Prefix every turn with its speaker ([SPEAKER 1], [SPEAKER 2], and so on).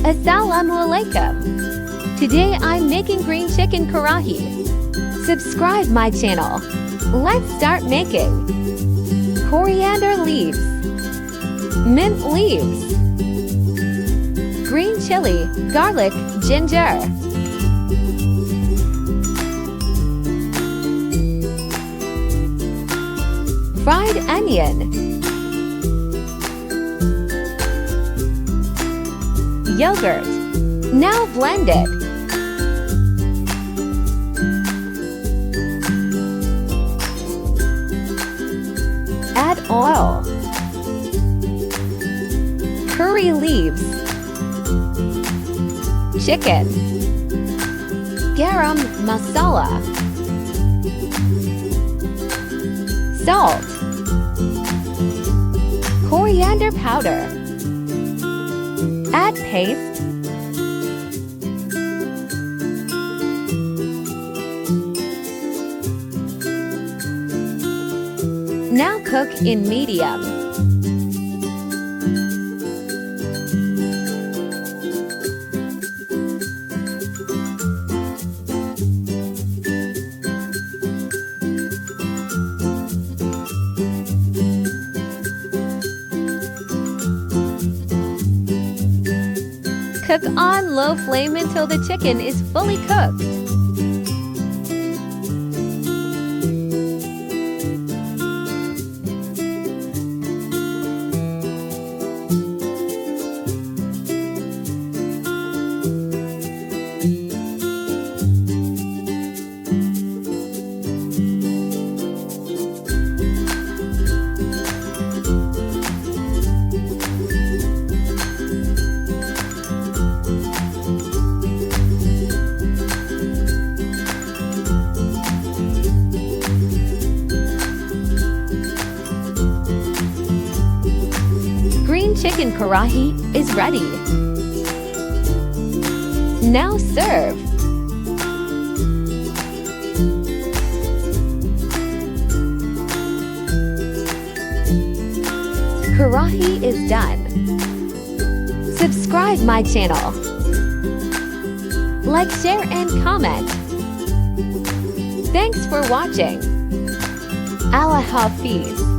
[SPEAKER 1] Assalamualaikum. Today I'm making green chicken karahi. Subscribe my channel. Let's start making. Coriander leaves, mint leaves, green chili, garlic, ginger, fried onion, yogurt. Now blend it. Add oil, curry leaves, chicken, garam masala, salt, coriander powder. Add paste. Now cook in medium. Cook on low flame until the chicken is fully cooked. Chicken karahi is ready. Now serve. Karahi is done. Subscribe my channel. Like, share, and comment. Thanks for watching. Allah Hafiz.